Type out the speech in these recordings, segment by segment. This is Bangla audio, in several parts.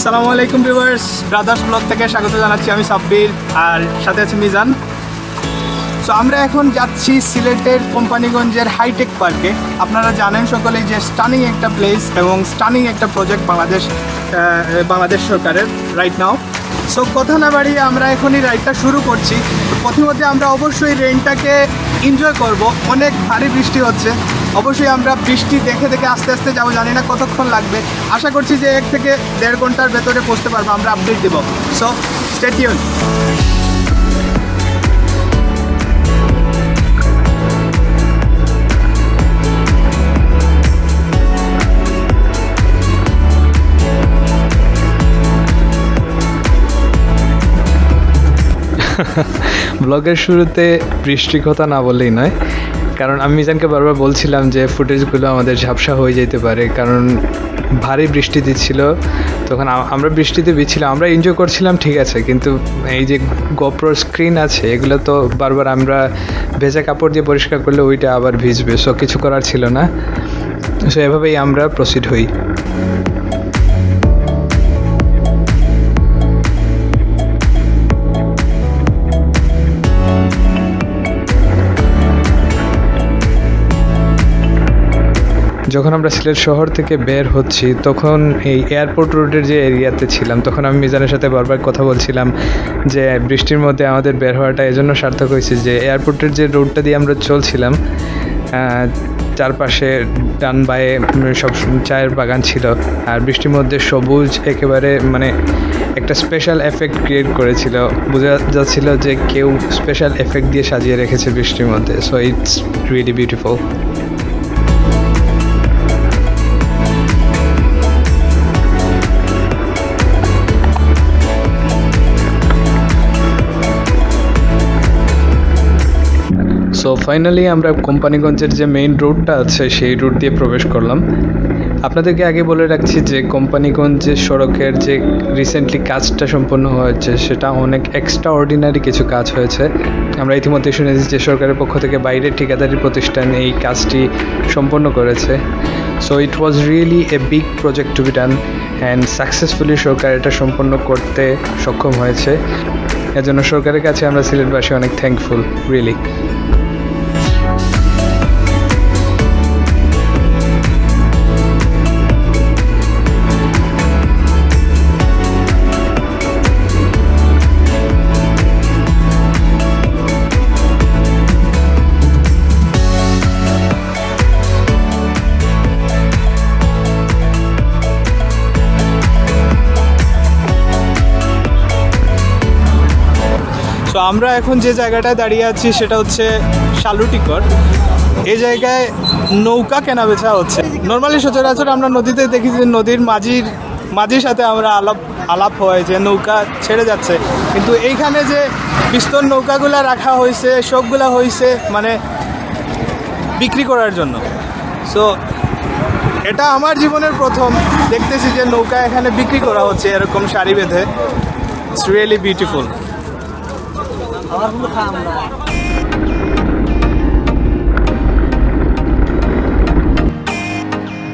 আসসালামু আলাইকুম ভিউয়ার্স, ব্রাদার্স ব্লগ থেকে স্বাগত জানাচ্ছি। আমি সাব্বির আর সাথে আছে মিজান। সো আমরা এখন যাচ্ছি সিলেটের কোম্পানিগঞ্জের হাইটেক পার্কে। আপনারা জানেন সকলেই যে স্টানিং একটা প্লেস এবং স্টানিং একটা প্রজেক্ট বাংলাদেশ সরকারের রাইট নাও। সো কথা না বাড়িয়ে আমরা এখনই রাইডটা শুরু করছি। প্রথমত আমরা অবশ্যই রেইনটাকে এনজয় করব। অনেক ভারী বৃষ্টি হচ্ছে, অবশ্যই আমরা বৃষ্টি দেখে দেখে আস্তে আস্তে যাবো। জানি না কতক্ষণ লাগবে, আশা করছি যে 1 থেকে 1.5 ঘন্টার ভেতরে পৌঁছতে পারবো। আমরা আপডেট দেব। So stay tune. ব্লগের শুরুতে বৃষ্টির কথা না বললেই নয়, কারণ আমি মিজানকে বারবার বলছিলাম যে ফুটেজগুলো আমাদের ঝাপসা হয়ে যেতে পারে, কারণ ভারী বৃষ্টি দিচ্ছিল। তখন আমরা বৃষ্টিতে ভিজছিলাম, আমরা এনজয় করছিলাম, ঠিক আছে, কিন্তু এই যে গোপ্রোর স্ক্রিন আছে এগুলো তো বারবার আমরা ভেজা কাপড় দিয়ে পরিষ্কার করলে ওইটা আবার ভিজবে। সো কিছু করার ছিল না, সো এভাবেই আমরা প্রসিড হই। যখন আমরা সিলেট শহর থেকে বের হচ্ছি তখন এই এয়ারপোর্ট রোডের যে এরিয়াতে ছিলাম, তখন আমি মিজানের সাথে বারবার কথা বলছিলাম যে বৃষ্টির মধ্যে আমাদের বের হওয়াটা এজন্য সার্থক হয়েছে যে এয়ারপোর্টের যে রোডটা দিয়ে আমরা চলছিলাম, চারপাশে ডান বায়ে সব চায়ের বাগান ছিল, আর বৃষ্টির মধ্যে সবুজ একেবারে মানে একটা স্পেশাল এফেক্ট ক্রিয়েট করেছিল। বোঝা যাচ্ছিল যে কেউ স্পেশাল এফেক্ট দিয়ে সাজিয়ে রেখেছে বৃষ্টির মধ্যে। So it's really beautiful. So finally আমরা কোম্পানিগঞ্জের যে মেইন রোডটা আছে সেই রুট দিয়ে প্রবেশ করলাম। আপনাদেরকে আগে বলে রাখছি যে কোম্পানিগঞ্জের সড়কের যে রিসেন্টলি কাজটা সম্পন্ন হয়েছে সেটা অনেক এক্সট্রা অর্ডিনারি কিছু কাজ হয়েছে। আমরা ইতিমধ্যে শুনেছি যে সরকারের পক্ষ থেকে বাইরের ঠিকাদারি প্রতিষ্ঠান এই কাজটি সম্পন্ন করেছে। So it was really a big project to be done and successfully সরকার এটা সম্পন্ন করতে সক্ষম হয়েছে। এজন্য সরকারের কাছে আমরা সিলেটবাসী অনেক থ্যাঙ্কফুল রিয়েলি। সো আমরা এখন যে জায়গাটায় দাঁড়িয়ে আছি সেটা হচ্ছে শালুটিকর। এই জায়গায় নৌকা কেনা বেচা হচ্ছে। নর্মালি সচরাচর আমরা নদীতে দেখি যে নদীর মাঝির সাথে আমরা আলাপ হয় যে নৌকা ছেড়ে যাচ্ছে, কিন্তু এইখানে যে বিস্তর নৌকাগুলা রাখা হয়েছে সবগুলা হয়েছে মানে বিক্রি করার জন্য। সো এটা আমার জীবনের প্রথম দেখতেছি যে নৌকা এখানে বিক্রি করা হচ্ছে এরকম সারি বেঁধে। It's really beautiful.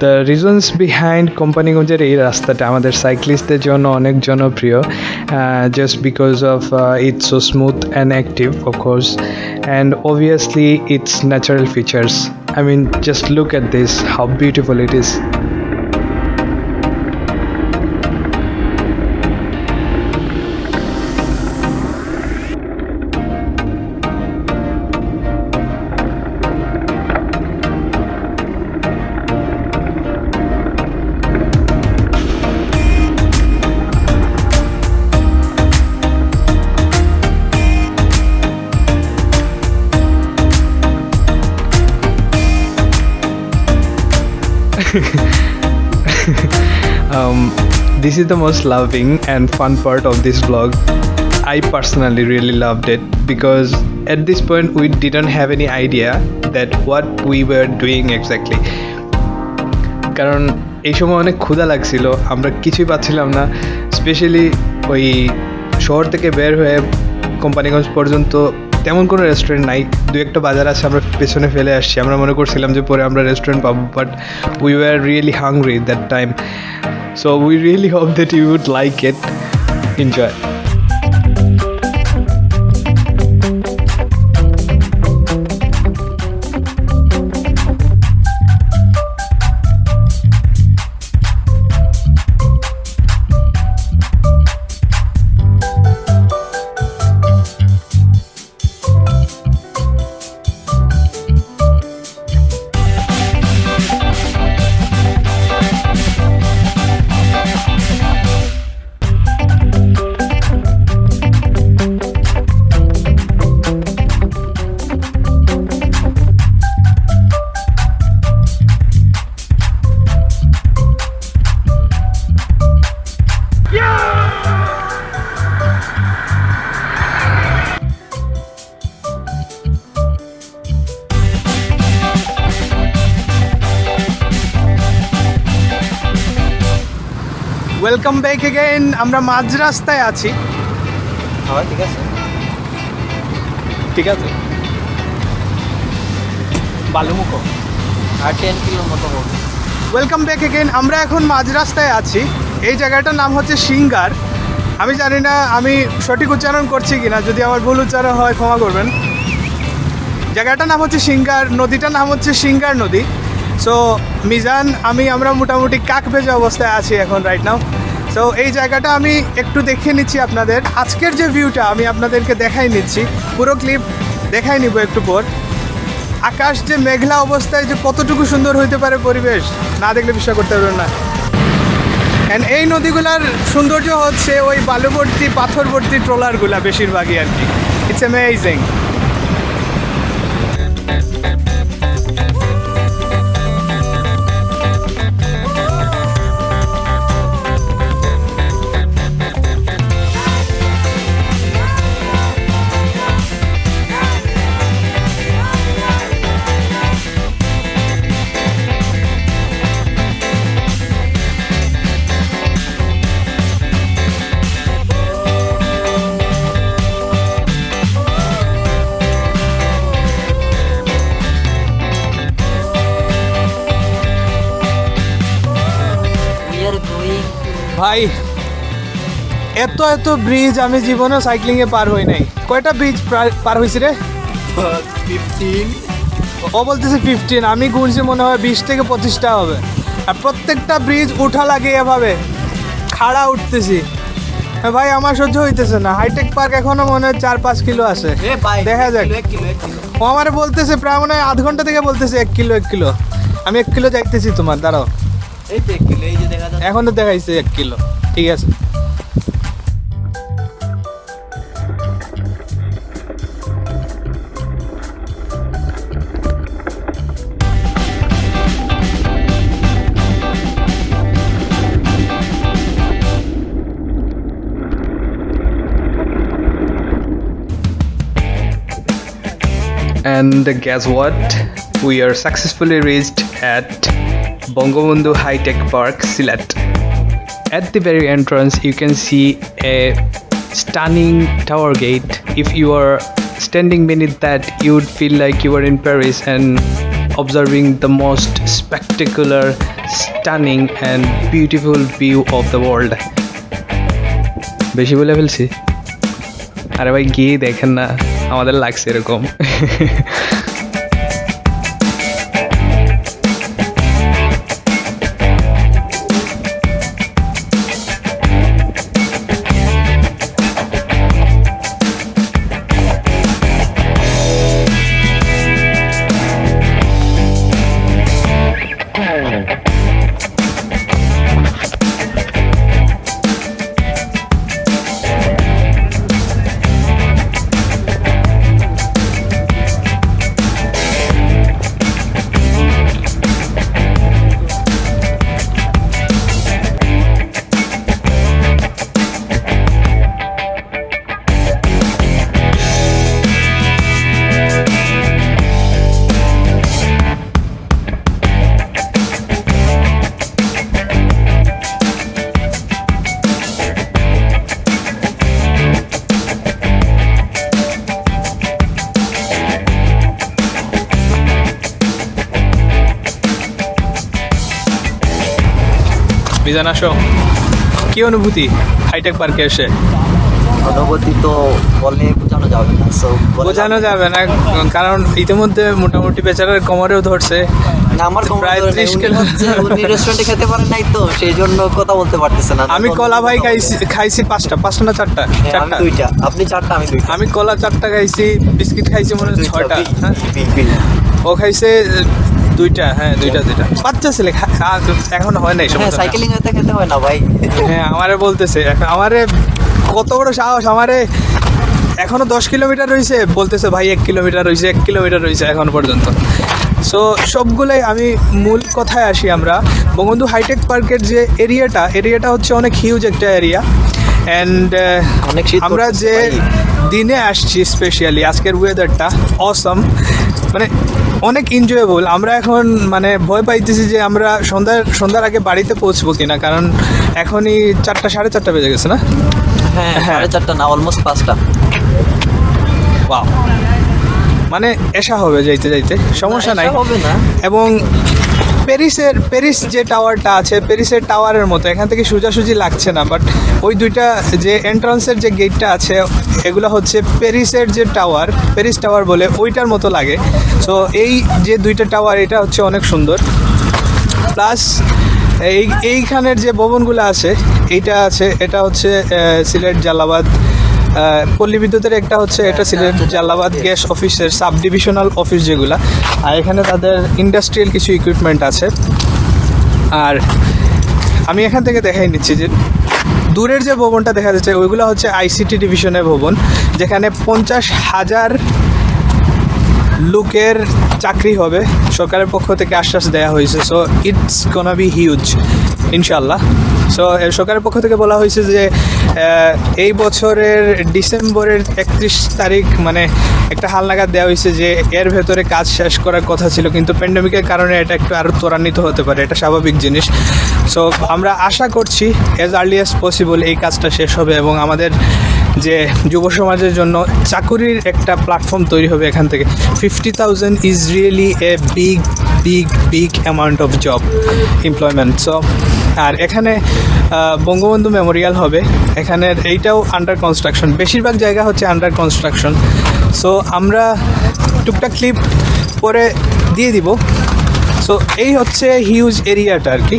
The reasons behind কোম্পানিগঞ্জের এই রাস্তাটা আমাদের সাইক্লিস্টদের জন্য অনেক জনপ্রিয়, just because of it's so smooth and active of course, and obviously it's natural features. I mean just look at this, how beautiful it is. This is the most loving and fun part of this vlog. I personally really loved it because at this point we didn't have any idea that what we were doing exactly. কারণ এই সময় অনেক ক্ষুধা লাগছিল, আমরা কিছুই পাচ্ছিলাম না। স্পেশালি ওই শহর থেকে বের হয়ে কোম্পানিগঞ্জ পর্যন্ত তেমন কোনো রেস্টুরেন্ট নাই, দু একটা বাজার আছে আমরা পেছনে ফেলে আসছি। আমরা মনে করছিলাম যে পরে আমরা রেস্টুরেন্ট পাবো, but we were really hungry that time. So we really hope that you would like it. Enjoy. Welcome back again. আমরা মাঝ রাস্তায় আছি। ঠিক আছে ঠিক আছে, বালুমুখো আর 10 কিলোর মতো হবে। Welcome back again. আমরা এখন মাঝ রাস্তায় আছি। এই জায়গাটার নাম হচ্ছে সিঙ্গার। আমি জানি না আমি সঠিক উচ্চারণ করছি কিনা, যদি আমার ভুল উচ্চারণ হয় ক্ষমা করবেন। জায়গাটার নাম হচ্ছে সিঙ্গার, নদীটার নাম হচ্ছে সিঙ্গার নদী। সো মিজান আমরা মোটামুটি কাক ভেজা অবস্থায় আছি এখন রাইট নাও। সো এই জায়গাটা আমি একটু দেখিয়ে নিচ্ছি আপনাদের। আজকের যে ভিউটা আমি আপনাদেরকে দেখাই নিচ্ছি, পুরো ক্লিপ দেখাই নিব একটু পর। আকাশ যে মেঘলা অবস্থায় যে কতটুকু সুন্দর হইতে পারে পরিবেশ, না দেখলে বিশ্বাস করতে পারবেন না। অ্যান্ড এই নদীগুলার সৌন্দর্য হচ্ছে ওই বালুভর্তি পাথরভর্তি ট্রলারগুলা বেশিরভাগই আর কি। It's amazing. ভাই এত এত ব্রিজ আমি জীবনেও সাইক্লিংয়ে পার হই নাই। কয়টা ব্রিজ পার হয়েছি রে? 15। ও বলতেছে 15, আমি গুনছি মনে হয় 20 থেকে 25টা হবে। আর প্রত্যেকটা ব্রিজ উঠা লাগে এভাবে, খাড়া উঠতেছি ভাই, আমার সহ্য হইতেছে না। হাইটেক পার্ক এখনো মনে হয় 4-5 কিলো আছে, দেখা যাক। ও আমার বলতেছে প্রায় মনে হয় আধ ঘন্টা থেকে বলতেছে 1 কিলো 1 কিলো। আমি 1 কিলো যাইতেছি তোমার, দাঁড়াও। এই তো 1 কিলো, এই যে দেখা যাচ্ছে। এখন তো দেখাইছে 1 কিলো, ঠিক আছে। And guess what? We are successfully reached at Bangabandhu High Tech Park, Silat. At the very entrance, you can see a stunning tower gate. If you are standing beneath that, you would feel like you are in Paris and observing the most spectacular, stunning and beautiful view of the world. বেশি বলে ফেলছি? আরে ভাই গিয়ে দেখেন না, আমাদের লাগছে এরকম। মিজান আসো, কি অনুভূতি হাইটেক পার্কে এসে? অনুভূতি তো বলে বোঝানো যাবে না, সো বোঝানো যাবে না, কারণ ইতিমধ্যে মোটামুটি বেচারার কোমরেও ধরছে। না, আমার প্রায় 30 কিলো। উনি রেস্টুরেন্টে খেতে পারেন নাই তো সেই জন্য কথা বলতে পারতেছে না। আমি কলা ভাই খাইছি পাঁচটা না চারটা? হ্যাঁ, আমি দুইটা, আপনি চারটা, আমি দুইটা। আমি কলা 4টা খাইছি, বিস্কিট খাইছি মনে হয় 6টা। হ্যাঁ, ও খাইছে 2টা। হ্যাঁ, দুইটা বাচ্চা ছেলে এখন হয় নাই হ্যাঁ, সমস্যা না। সাইকেলিং হতে খেতে হয় না ভাই। হ্যাঁ, আমারে বলতেছে এখন, আমারে কত বড় সাহস, আমারে এখনো 10 কিলোমিটার রয়েছে, বলতেছে ভাই 1 কিলোমিটার রয়েছে এখন পর্যন্ত। সো সবগুলোই আমি মূল কথায় আসি। আমরা বঙ্গবন্ধু হাইটেক পার্কের যে এরিয়াটা হচ্ছে অনেক হিউজ একটা এরিয়া, অ্যান্ড অনেক শীত আমরা করতেছে যে ভাই। দিনে আসছি, স্পেশালি আজকের ওয়েদারটা অসম, মানে অনেক এনজয়েবল। আমরা এখন মানে ভয় পাইতেছি যে আমরা সন্ধ্যার আগে বাড়িতে পৌঁছবো কিনা, কারণ এখনই 4টা 4:30 বেজে গেছে না? হ্যাঁ, হ্যাঁ। 4:30 না, অলমোস্ট 5টা। ওয়াও, মানে এসা হবে যাইতে সমস্যা নাই। এটা হবে না। এবং প্যারিস যে টাওয়ারটা আছে, প্যারিসের টাওয়ারের মতো এখান থেকে সোজাসুজি লাগছে না, বাট ওই দুইটা যে এন্ট্রান্সের যে গেটটা আছে এগুলো হচ্ছে প্যারিসের যে টাওয়ার, প্যারিস টাওয়ার বলে, ওইটার মতো লাগে। সো এই যে দুইটা টাওয়ার, এটা হচ্ছে অনেক সুন্দর। প্লাস এইখানের যে ভবনগুলো আছে, এটা হচ্ছে সিলেট জালালাবাদ পল্লী বিদ্যুতের একটা হচ্ছে, এটা সিলেট জালালাবাদ গ্যাস অফিসের সাব ডিভিশনাল অফিস যেগুলা, আর এখানে তাদের ইন্ডাস্ট্রিয়াল কিছু ইকুইপমেন্ট আছে। আর আমি এখান থেকে দেখাই নিচ্ছি যে দূরের যে ভবনটা দেখা যাচ্ছে ওইগুলো হচ্ছে আইসিটি ডিভিশনের ভবন, যেখানে 50,000 লোকের চাকরি হবে, সরকারের পক্ষ থেকে আশ্বাস দেওয়া হয়েছে। So it's gonna be huge ইনশাল্লাহ। সো সরকারের পক্ষ থেকে বলা হয়েছে যে এই বছরের ডিসেম্বরের 31 তারিখ মানে একটা হালনাগাদ দেওয়া হয়েছে যে এর ভেতরে কাজ শেষ করার কথা ছিল, কিন্তু প্যান্ডেমিকের কারণে এটা একটু আরও ত্বরান্বিত হতে পারে, এটা স্বাভাবিক জিনিস। সো আমরা আশা করছি অ্যাজ আর্লি অ্যাজ পসিবল এই কাজটা শেষ হবে এবং আমাদের যে যুব সমাজের জন্য চাকুরির একটা প্ল্যাটফর্ম তৈরি হবে এখান থেকে। 50,000 is really a big amount of job employment. So আর এখানে বঙ্গবন্ধু মেমোরিয়াল হবে, এখানের এইটাও আন্ডার কনস্ট্রাকশন, বেশিরভাগ জায়গা হচ্ছে আন্ডার কনস্ট্রাকশন। সো আমরা টুকটাক ক্লিপ পরে দিয়ে দিব। সো এই হচ্ছে হিউজ এরিয়াটা আর কি,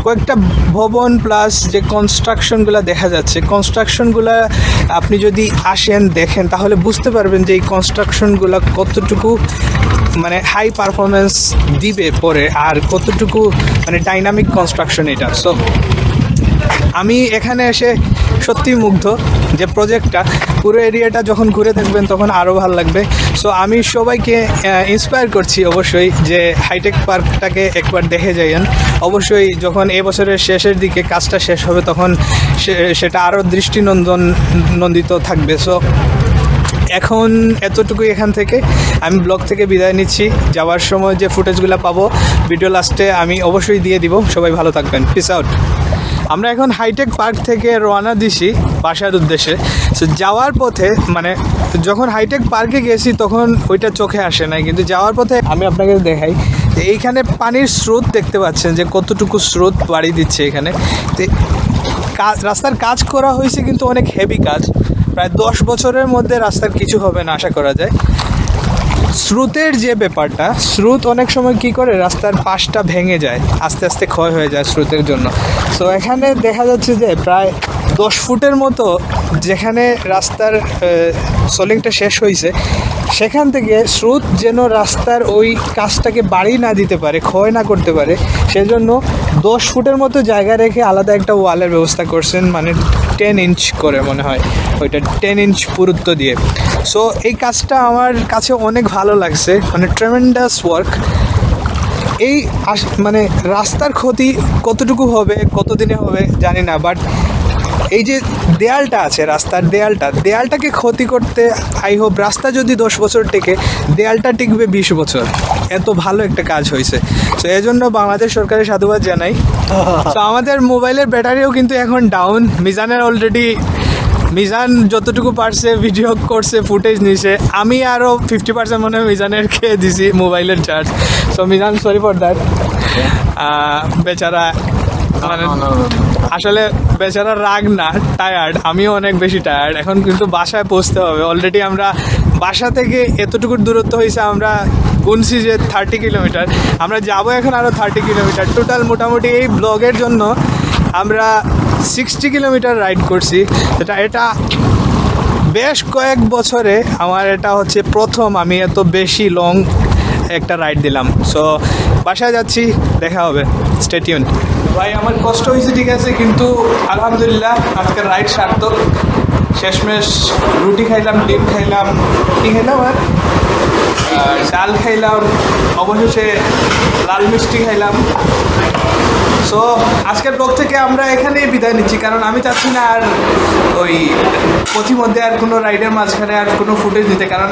কয়েকটা ভবন প্লাস যে কনস্ট্রাকশনগুলো দেখা যাচ্ছে, কনস্ট্রাকশনগুলো আপনি যদি আসেন দেখেন তাহলে বুঝতে পারবেন যে এই কনস্ট্রাকশনগুলো কতটুকু মানে হাই পারফরমেন্স দিবে পরে, আর কতটুকু মানে ডাইনামিক কনস্ট্রাকশন এটা। সো আমি এখানে এসে সত্যি মুগ্ধ যে প্রজেক্টটা, পুরো এরিয়াটা যখন ঘুরে দেখবেন তখন আরও ভালো লাগবে। সো আমি সবাইকে ইন্সপায়ার করছি অবশ্যই যে হাইটেক পার্কটাকে একবার দেখে যাইয়েন। অবশ্যই যখন এবছরের শেষের দিকে কাজটা শেষ হবে তখন সেটা আরও দৃষ্টিনন্দিত থাকবে। সো এখন এতটুকুই এখান থেকে, আমি ব্লগ থেকে বিদায় নিচ্ছি। যাওয়ার সময় যে ফুটেজগুলো পাবো ভিডিও লাস্টে আমি অবশ্যই দিয়ে দিব। সবাই ভালো থাকবেন, পিস আউট। আমরা এখন হাইটেক পার্ক থেকে রওনা দিছি বাসার উদ্দেশ্যে। সো যাওয়ার পথে মানে যখন হাইটেক পার্কে গেছি তখন ওইটা চোখে আসে নাই, কিন্তু যাওয়ার পথে আমি আপনাকে দেখাই যে এইখানে পানির স্রোত দেখতে পাচ্ছেন যে কতটুকু স্রোত বাড়ি দিচ্ছে এখানে। তো রাস্তার কাজ করা হয়েছে কিন্তু অনেক হেভি কাজ, প্রায় 10 বছরের মধ্যে রাস্তার কিছু হবে না আশা করা যায়। স্রোতের যে ব্যাপারটা, স্রোত অনেক সময় কি করে রাস্তার পাশটা ভেঙে যায়, আস্তে আস্তে ক্ষয় হয়ে যায় স্রোতের জন্য। সো এখানে দেখা যাচ্ছে যে প্রায় 10 ফুটের মতো যেখানে রাস্তার সোলিংটা শেষ হয়েছে সেখান থেকে স্রোত যেন রাস্তার ওই কাজটাকে বাড়ি না দিতে পারে, ক্ষয় না করতে পারে, সেজন্য 10 ফুটের মতো জায়গা রেখে আলাদা একটা ওয়ালের ব্যবস্থা করছেন, মানে 10 ইঞ্চ করে মনে হয় ওইটা, 10 ইঞ্চ পুরুত্ব দিয়ে। সো এই কাজটা আমার কাছে অনেক ভালো লাগছে, মানে ট্রেমেন্ডাস ওয়ার্ক। এই মানে রাস্তার ক্ষতি কতটুকু হবে, কতদিনে হবে জানি না, বাট এই যে দেয়ালটা আছে, রাস্তার দেয়ালটাকে ক্ষতি করতে আই হোপ রাস্তা যদি 10 বছর টেকে, দেয়ালটা টিকবে 20 বছর। এত ভালো একটা কাজ হয়েছে। তো এই জন্য বাংলাদেশ সরকারের সাধুবাদ জানাই। তো আমাদের মোবাইলের ব্যাটারিও কিন্তু এখন ডাউন। মিজান যতটুকু পারছে ভিডিও করছে, ফুটেজ নিছে, আমি আরও 50% মনে হয় মিজানের খেয়ে দিছি মোবাইলের charge. So Mizan, sorry for that. বেচারা মানে আসলে বেচারা রাগ না, টায়ার্ড, আমিও অনেক বেশি টায়ার্ড। এখন কিন্তু বাসায় পৌঁছতে হবে। অলরেডি আমরা বাসা থেকে এতটুকু দূরত্ব হয়েছে, আমরা গুনছি যে 30 কিলোমিটার। আমরা যাবো এখন আরও 30 কিলোমিটার। টোটাল মোটামুটি এই ব্লগের জন্য আমরা 60 কিলোমিটার রাইড করছি। এটা বেশ কয়েক বছরে আমার এটা হচ্ছে প্রথম আমি এত বেশি লং একটা রাইড দিলাম। সো বাসায় যাচ্ছি, দেখা হবে, স্টে টিউন। ভাই আমার কষ্ট হয়েছে ঠিক আছে, কিন্তু আলহামদুলিল্লাহ আজকের রাইড সার্থক। শেষমেশ রুটি খাইলাম, ডিম খাইলাম, কি খাইলাম আর ডাল খাইলাম, অবশেষে লাল মিষ্টি খাইলাম। সো আজকের ব্লগ থেকে আমরা এখানেই বিদায় নিচ্ছি, কারণ আমি চাচ্ছি না আর ওই পথিমধ্যে আর কোনো রাইডের মাঝখানে আর কোনো ফুটেজ দিতে, কারণ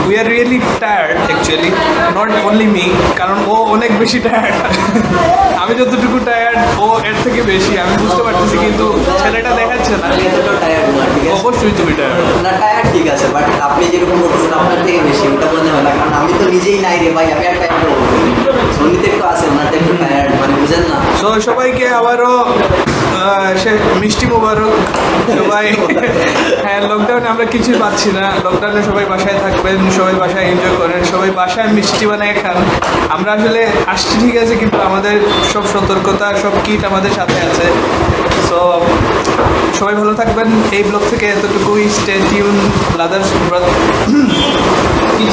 we are really tired actually, not only me, কারণ ও অনেক বেশি টায়ার্ড। আমি যতটুকু টায়ার্ড ও এর থেকে বেশি, আমি বুঝতে পারতেছি, কিন্তু ছেলেটা দেখাচ্ছে না। আমি এতটা টায়ার্ড না, ঠিক আছে? অবশ্যই তুমি টায়ার্ড। না টায়ার্ড ঠিক আছে, বাট আপনি যেরকম বলতেছেন আপনার থেকে বেশি, ওটা মনে হয় না, কারণ আমি তো নিজেই নাই রে ভাই, আমি আর টায়ার্ড হবো। সঙ্গীতে একটু আছে, ওনারটা একটু টায়ার্ড, মানে বুঝেন না? তো সবাইকে আবারও সে মিষ্টি মোবারক সবাই। হ্যাঁ, লকডাউনে আমরা কিছুই পাচ্ছি না। লকডাউনে সবাই বাসায় থাকবেন, সবাই বাসায় এনজয় করেন, সবাই বাসায় মিষ্টি বানিয়ে খান। আমরা আসলে আসছি ঠিক আছে, কিন্তু আমাদের সব সতর্কতা, সব কিট আমাদের সাথে আছে। সো সবাই ভালো থাকবেন। এই ব্লগ থেকে এতটুকুই। Stay tune. ব্রাদার্স কি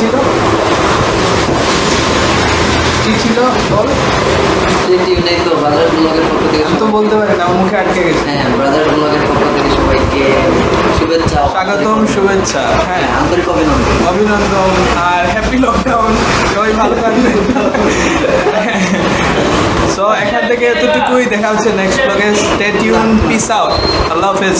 ছিল বল। নেই তো ব্রাদার্স ব্লগের পক্ষ থেকে আমি তো বলতে পারি না, আমার মুখে আটকে গেছে। হ্যাঁ, ব্রাদার্স ব্লগের পক্ষ থেকে সবাইকে শুভেচ্ছা, স্বাগতম, শুভেচ্ছা। হ্যাঁ, আন্তরিক অভিনন্দন। অভিনন্দন আর হ্যাপি লকডাউন। সবাই ভালো থাকবেন। সো এখান থেকে এতটুকুই। দেখা হচ্ছে নেক্সট ব্লগে। Stay tune. Peace out. আল্লাহ হাফেজ।